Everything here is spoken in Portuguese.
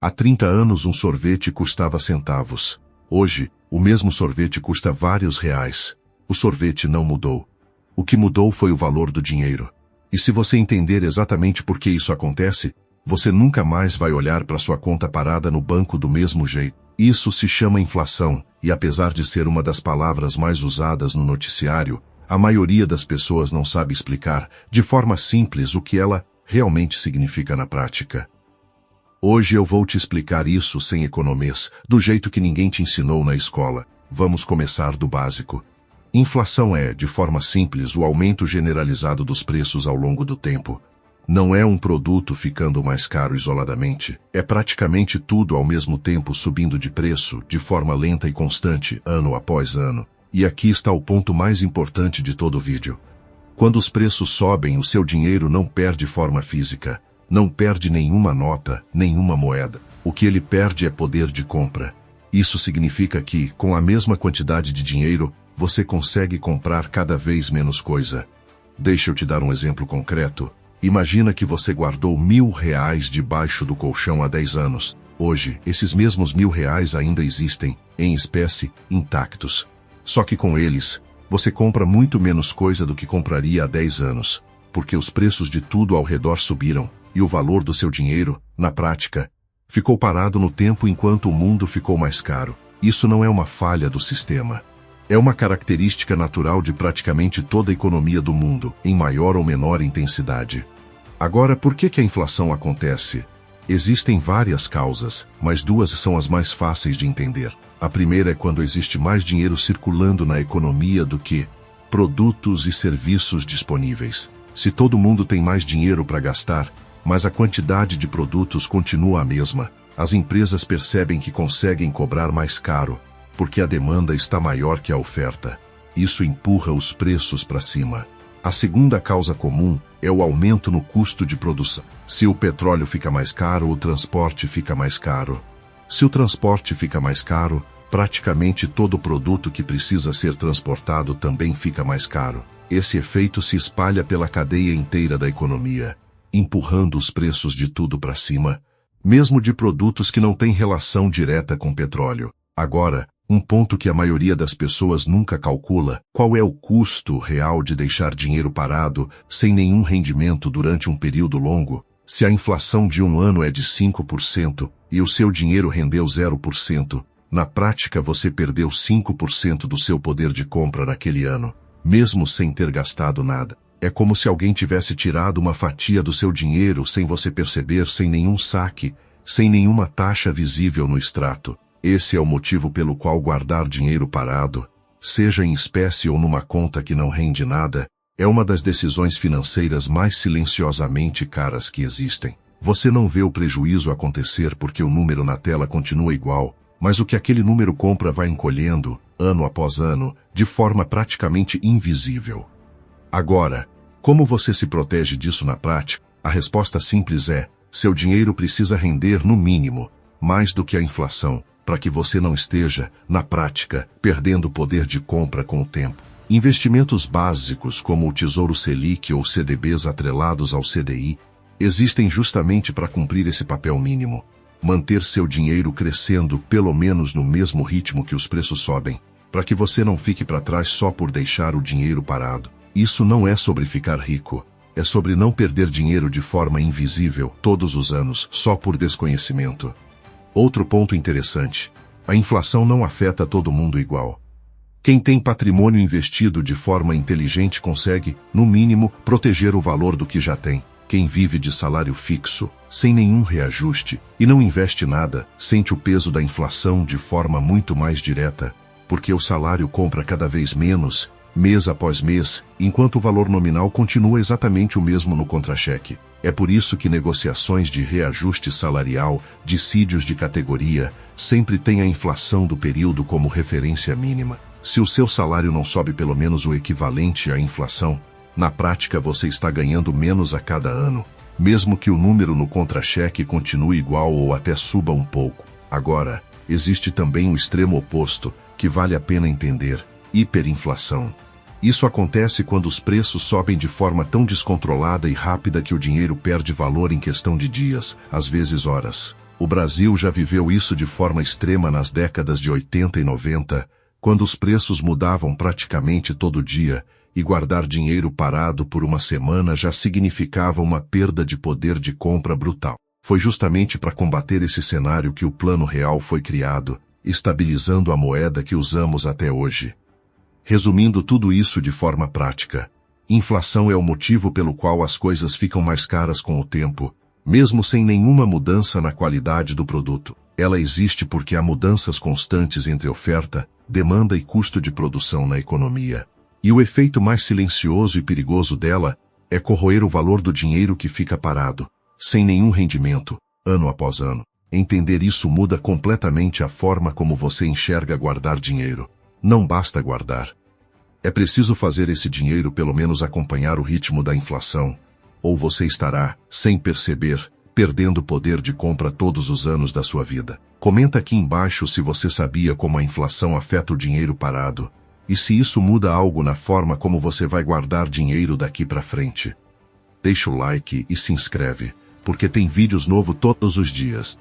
Há 30 anos um sorvete custava centavos. Hoje, o mesmo sorvete custa vários reais. O sorvete não mudou. O que mudou foi o valor do dinheiro. E se você entender exatamente por que isso acontece, você nunca mais vai olhar para sua conta parada no banco do mesmo jeito. Isso se chama inflação, e apesar de ser uma das palavras mais usadas no noticiário, a maioria das pessoas não sabe explicar, de forma simples, o que ela realmente significa na prática. Hoje eu vou te explicar isso sem economês, do jeito que ninguém te ensinou na escola. Vamos começar do básico. Inflação é, de forma simples, o aumento generalizado dos preços ao longo do tempo. Não é um produto ficando mais caro isoladamente. É praticamente tudo ao mesmo tempo subindo de preço, de forma lenta e constante, ano após ano. E aqui está o ponto mais importante de todo o vídeo. Quando os preços sobem, o seu dinheiro não perde forma física. Não perde nenhuma nota, nenhuma moeda. O que ele perde é poder de compra. Isso significa que, com a mesma quantidade de dinheiro, você consegue comprar cada vez menos coisa. Deixa eu te dar um exemplo concreto. Imagina que você guardou R$1.000 debaixo do colchão há 10 anos. Hoje, esses mesmos R$1.000 ainda existem, em espécie, intactos. Só que com eles, você compra muito menos coisa do que compraria há 10 anos, porque os preços de tudo ao redor subiram, e o valor do seu dinheiro, na prática, ficou parado no tempo enquanto o mundo ficou mais caro. Isso não é uma falha do sistema. É uma característica natural de praticamente toda a economia do mundo, em maior ou menor intensidade. Agora, por que a inflação acontece? Existem várias causas, mas duas são as mais fáceis de entender. A primeira é quando existe mais dinheiro circulando na economia do que produtos e serviços disponíveis. Se todo mundo tem mais dinheiro para gastar, mas a quantidade de produtos continua a mesma, as empresas percebem que conseguem cobrar mais caro, porque a demanda está maior que a oferta. Isso empurra os preços para cima. A segunda causa comum é o aumento no custo de produção. Se o petróleo fica mais caro, o transporte fica mais caro. Se o transporte fica mais caro, praticamente todo produto que precisa ser transportado também fica mais caro. Esse efeito se espalha pela cadeia inteira da economia, empurrando os preços de tudo para cima, mesmo de produtos que não têm relação direta com petróleo. Agora, um ponto que a maioria das pessoas nunca calcula: qual é o custo real de deixar dinheiro parado, sem nenhum rendimento durante um período longo? Se a inflação de um ano é de 5% e o seu dinheiro rendeu 0%, na prática você perdeu 5% do seu poder de compra naquele ano, mesmo sem ter gastado nada. É como se alguém tivesse tirado uma fatia do seu dinheiro sem você perceber, sem nenhum saque, sem nenhuma taxa visível no extrato. Esse é o motivo pelo qual guardar dinheiro parado, seja em espécie ou numa conta que não rende nada, é uma das decisões financeiras mais silenciosamente caras que existem. Você não vê o prejuízo acontecer porque o número na tela continua igual, mas o que aquele número compra vai encolhendo, ano após ano, de forma praticamente invisível. Agora, como você se protege disso na prática? A resposta simples é: seu dinheiro precisa render no mínimo, mais do que a inflação, para que você não esteja, na prática, perdendo poder de compra com o tempo. Investimentos básicos como o Tesouro Selic ou CDBs atrelados ao CDI existem justamente para cumprir esse papel mínimo. Manter seu dinheiro crescendo pelo menos no mesmo ritmo que os preços sobem, para que você não fique para trás só por deixar o dinheiro parado. Isso não é sobre ficar rico, é sobre não perder dinheiro de forma invisível todos os anos só por desconhecimento. Outro ponto interessante: a inflação não afeta todo mundo igual. Quem tem patrimônio investido de forma inteligente consegue, no mínimo, proteger o valor do que já tem. Quem vive de salário fixo, sem nenhum reajuste, e não investe nada, sente o peso da inflação de forma muito mais direta, porque o salário compra cada vez menos, mês após mês, enquanto o valor nominal continua exatamente o mesmo no contra-cheque. É por isso que negociações de reajuste salarial, dissídios de categoria, sempre têm a inflação do período como referência mínima. Se o seu salário não sobe pelo menos o equivalente à inflação, na prática você está ganhando menos a cada ano, mesmo que o número no contra-cheque continue igual ou até suba um pouco. Agora, existe também o extremo oposto, que vale a pena entender: hiperinflação. Isso acontece quando os preços sobem de forma tão descontrolada e rápida que o dinheiro perde valor em questão de dias, às vezes horas. O Brasil já viveu isso de forma extrema nas décadas de 80 e 90, quando os preços mudavam praticamente todo dia, e guardar dinheiro parado por uma semana já significava uma perda de poder de compra brutal. Foi justamente para combater esse cenário que o Plano Real foi criado, estabilizando a moeda que usamos até hoje. Resumindo tudo isso de forma prática, inflação é o motivo pelo qual as coisas ficam mais caras com o tempo, mesmo sem nenhuma mudança na qualidade do produto. Ela existe porque há mudanças constantes entre oferta, demanda e custo de produção na economia. E o efeito mais silencioso e perigoso dela é corroer o valor do dinheiro que fica parado, sem nenhum rendimento, ano após ano. Entender isso muda completamente a forma como você enxerga guardar dinheiro. Não basta guardar. É preciso fazer esse dinheiro pelo menos acompanhar o ritmo da inflação, ou você estará, sem perceber, perdendo poder de compra todos os anos da sua vida. Comenta aqui embaixo se você sabia como a inflação afeta o dinheiro parado, e se isso muda algo na forma como você vai guardar dinheiro daqui para frente. Deixa o like e se inscreve, porque tem vídeos novos todos os dias.